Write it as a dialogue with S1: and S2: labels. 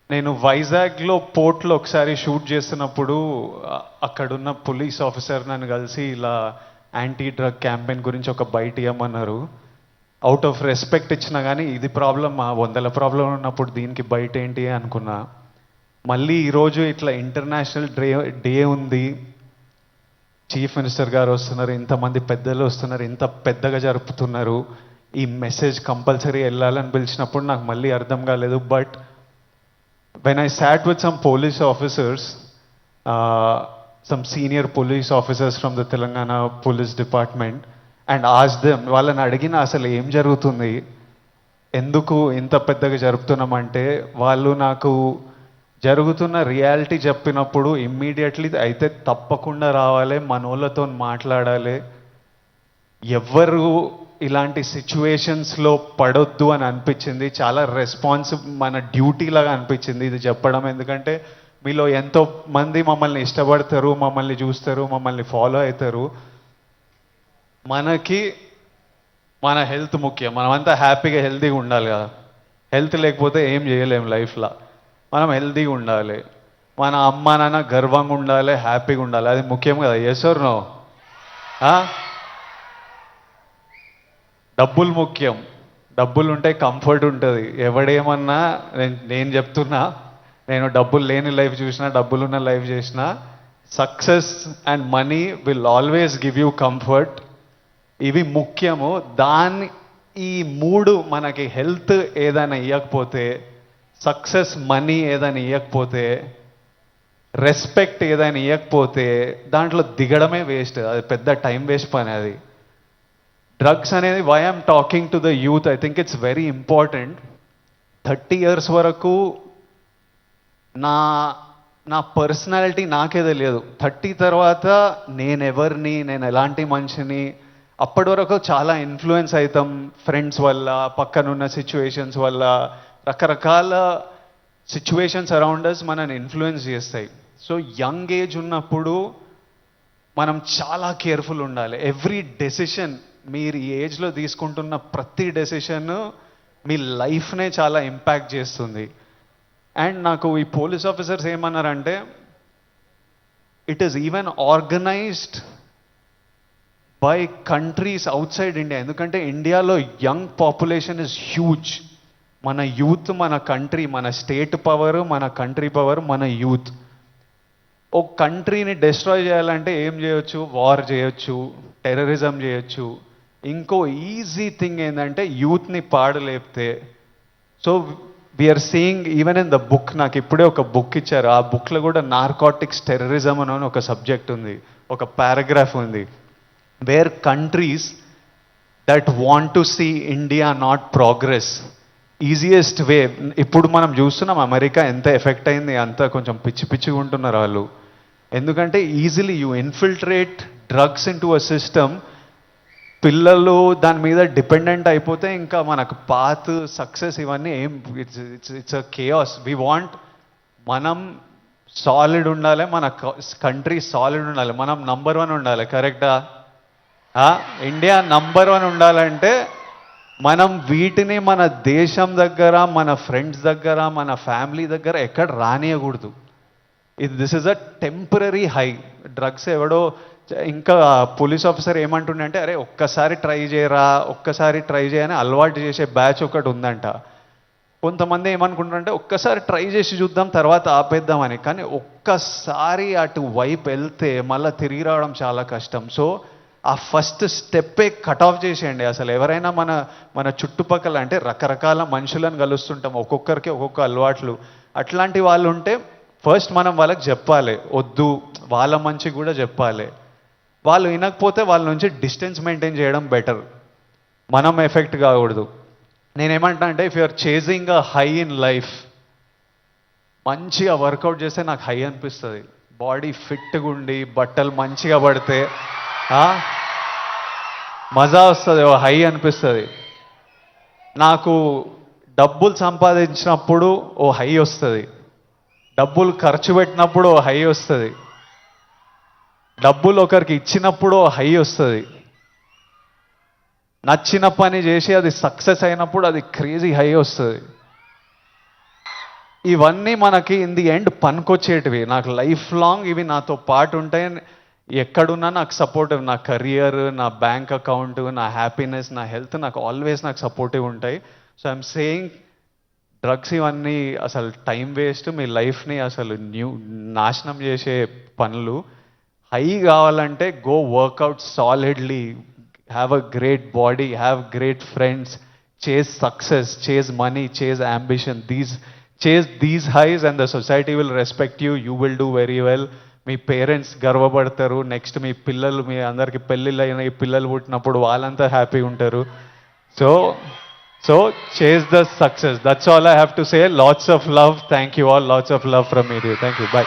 S1: నేను వైజాగ్లో పోర్ట్లో ఒకసారి షూట్ చేస్తున్నప్పుడు అక్కడున్న పోలీస్ ఆఫీసర్ నన్ను కలిసి ఇలా యాంటీ డ్రగ్ క్యాంపెయిన్ గురించి ఒక బయట ఇవ్వమన్నారు. అవుట్ ఆఫ్ రెస్పెక్ట్ ఇచ్చినా కానీ ఇది ప్రాబ్లం, మా వందల ప్రాబ్లం ఉన్నప్పుడు దీనికి బయట ఏంటి అనుకున్నా. మళ్ళీ ఈరోజు ఇట్లా ఇంటర్నేషనల్ డే ఉంది, చీఫ్ మినిస్టర్ గారు వస్తున్నారు, ఇంతమంది పెద్దలు వస్తున్నారు, ఇంత పెద్దగా జరుపుతున్నారు, ఈ మెసేజ్ కంపల్సరీ వెళ్ళాలని పిలిచినప్పుడు నాకు మళ్ళీ అర్థం కాలేదు. But when I sat with some police officers, some senior police officers from the Telangana Police Department, and asked them, వాళ్ళని అడిగిన అసలు ఏం జరుగుతుంది, ఎందుకు ఇంత పెద్దగా జరుపుతున్నామంటే వాళ్ళు నాకు జరుగుతున్న రియాలిటీ చెప్పినప్పుడు ఇమ్మీడియట్లీ అయితే తప్పకుండా రావాలి, మనోళ్ళతో మాట్లాడాలి, ఎవ్వరు ఇలాంటి సిచ్యువేషన్స్లో పడొద్దు అని అనిపించింది. చాలా మన డ్యూటీ లాగా అనిపించింది ఇది చెప్పడం. ఎందుకంటే మీలో ఎంతో మంది మమ్మల్ని ఇష్టపడతారు, మమ్మల్ని చూస్తారు, మమ్మల్ని ఫాలో అవుతారు. మనకి మన హెల్త్ ముఖ్యం, మనమంతా హ్యాపీగా హెల్తీగా ఉండాలి కదా. హెల్త్ లేకపోతే ఏం చేయలేము లైఫ్లో. మనం హెల్తీగా ఉండాలి, మన అమ్మ నాన్న గర్వంగా ఉండాలి, హ్యాపీగా ఉండాలి, అది ముఖ్యం కదా. Yes or no? డబ్బులు ముఖ్యం, డబ్బులు ఉంటే కంఫర్ట్ ఉంటుంది. ఎవడేమన్నా నేను చెప్తున్నా, నేను డబ్బులు లేని లైఫ్ చూసినా, డబ్బులున్న లైఫ్ చేసిన, success and money will always give you comfort. ఇవి ముఖ్యము. ఈ మూడు మనకి హెల్త్ ఏదైనా ఇవ్వకపోతే, సక్సెస్ మనీ ఏదైనా ఇవ్వకపోతే, రెస్పెక్ట్ ఏదైనా ఇవ్వకపోతే దాంట్లో దిగడమే వేస్ట్. అది పెద్ద టైం వేస్ట్ పని. అది డ్రగ్స్ అనేది, why I'm talking to the youth, I think it's very important. 30 years వరకు నా పర్సనాలిటీ నాకే తెలియదు. 30 తర్వాత నేనెవరిని, నేను ఎలాంటి మనిషిని, అప్పటి వరకు చాలా ఇన్ఫ్లుయెన్స్ అవుతాం ఫ్రెండ్స్ వల్ల, పక్కనున్న సిచ్యువేషన్స్ వల్ల, రకరకాల సిచ్యువేషన్స్ అరౌండ్ అస్ మనని ఇన్ఫ్లుయెన్స్ చేస్తాయి. సో యంగ్ ఏజ్ ఉన్నప్పుడు మనం చాలా కేర్ఫుల్ ఉండాలి. ఎవ్రీ డెసిషన్, మీరు ఈ ఏజ్లో తీసుకుంటున్న ప్రతి డెసిషన్ మీ లైఫ్నే చాలా ఇంపాక్ట్ చేస్తుంది. అండ్ నాకు ఈ పోలీస్ ఆఫీసర్స్ ఏమన్నారంటే, it is even organised by countries out side India. ఎందుకంటే ఇండియాలో యంగ్ పాపులేషన్ ఇస్ హ్యూజ్. మన యూత్, మన కంట్రీ, మన స్టేట్ పవర్, మన కంట్రీ పవర్, మన యూత్. ఒక కంట్రీని డిస్ట్రాయ్ చేయాలంటే ఏం చేయొచ్చు? వార్ చేయొచ్చు, టెర్రరిజం చేయొచ్చు. ఇంకో ఈజీ థింగ్ ఏంటంటే యూత్ని పాడలేపితే. So we are seeing even in the book, నాకు ఇప్పుడే ఒక బుక్ ఇచ్చారు, ఆ బుక్లో కూడా నార్కోటిక్స్ టెర్రరిజం అని ఒక సబ్జెక్ట్ ఉంది, ఒక పారాగ్రాఫ్ ఉంది, where countries that want to see India not progress, easiest way. ఇప్పుడు మనం చూస్తున్నాం అమెరికా ఎంత ఎఫెక్ట్ అయింది, అంతా కొంచెం పిచ్చిగా ఉంటున్నారు వాళ్ళు. ఎందుకంటే easily you infiltrate drugs in to a system, పిల్లలు దాని మీద డిపెండెంట్ అయిపోతే ఇంకా మనకు పాత్ సక్సెస్ ఇవన్నీ ఏం, it's a chaos. We want, మనం సాలిడ్ ఉండాలి, మన కంట్రీ సాలిడ్ ఉండాలి, మనం నంబర్ 1 ఉండాలి. కరెక్టా? ఇండియా నంబర్ 1 ఉండాలంటే మనం వీటిని మన దేశం దగ్గర, మన ఫ్రెండ్స్ దగ్గర, మన ఫ్యామిలీ దగ్గర ఎక్కడ రానియకూడదు. This is a temporary high. Drugs ఎవడో, ఇంకా పోలీస్ ఆఫీసర్ ఏమంటుండే అంటే, అరే ఒక్కసారి ట్రై చేయరా, ఒక్కసారి ట్రై చేయని అలవాటు చేసే బ్యాచ్ ఒకటి ఉందంట. కొంతమంది ఏమనుకుంటారంటే ఒక్కసారి ట్రై చేసి చూద్దాం తర్వాత ఆపేద్దామని. కానీ ఒక్కసారి అటు వైపు వెళ్తే మళ్ళీ తిరిగి రావడం చాలా కష్టం. సో ఆ ఫస్ట్ స్టెప్పే కట్ ఆఫ్ చేసేయండి. అసలు ఎవరైనా మన చుట్టుపక్కల, అంటే రకరకాల మనుషులను కలుస్తుంటాం, ఒక్కొక్కరికి ఒక్కొక్క అలవాట్లు, అట్లాంటి వాళ్ళు ఉంటే ఫస్ట్ మనం వాళ్ళకి చెప్పాలి, వద్దు, వాళ్ళ మంచి కూడా చెప్పాలి. వాళ్ళు వినకపోతే వాళ్ళ నుంచి డిస్టెన్స్ మెయింటైన్ చేయడం బెటర్, మనం ఎఫెక్ట్ కాకూడదు. నేనేమంటా అంటే, if you're chasing a high in life, మంచిగా వర్కౌట్ చేస్తే నాకు హై అనిపిస్తుంది. బాడీ ఫిట్గా ఉండి బట్టలు మంచిగా పడితే మజా వస్తుంది, ఓ హై అనిపిస్తుంది. నాకు డబ్బులు సంపాదించినప్పుడు ఓ హై వస్తుంది, డబ్బులు ఖర్చు పెట్టినప్పుడు ఓ హై వస్తుంది, డబ్బులు ఒకరికి ఇచ్చినప్పుడు ఓ హై వస్తుంది, నచ్చిన పని చేసి అది సక్సెస్ అయినప్పుడు అది క్రేజీ హై వస్తుంది. ఇవన్నీ మనకి ఇన్ ది ఎండ్ పనికొచ్చేటివి. నాకు లైఫ్ లాంగ్ ఇవి నాతో పాటు ఉంటాయి. ఎక్కడున్నా నాకు సపోర్టివ్, నా కెరియర్, నా బ్యాంక్ అకౌంట్, నా హ్యాపీనెస్, నా హెల్త్ నాకు ఆల్వేస్ నాకు సపోర్టివ్ ఉంటాయి. సో ఐఎమ్ సేయింగ్ డ్రగ్స్ ఇవన్నీ అసలు టైం వేస్ట్, మీ లైఫ్ని అసలు నాశనం చేసే పనులు. హై కావాలంటే go work out solidly, have a great body, have great friends, chase success, chase money, chase ambition. Chase these highs and the society will respect you, you will do very well. మీ parents గర్వపడతారు. Next మీ పిల్లలు, మీ అందరికి పెళ్ళిళ్ళు అయిన ఈ పిల్లలు పుట్టినప్పుడు వాళ్ళంతా హ్యాపీ ఉంటారు. So so chase the success. That's all I have to say. Lots of love. Thank you all. Lots of love from me. Thank you. By.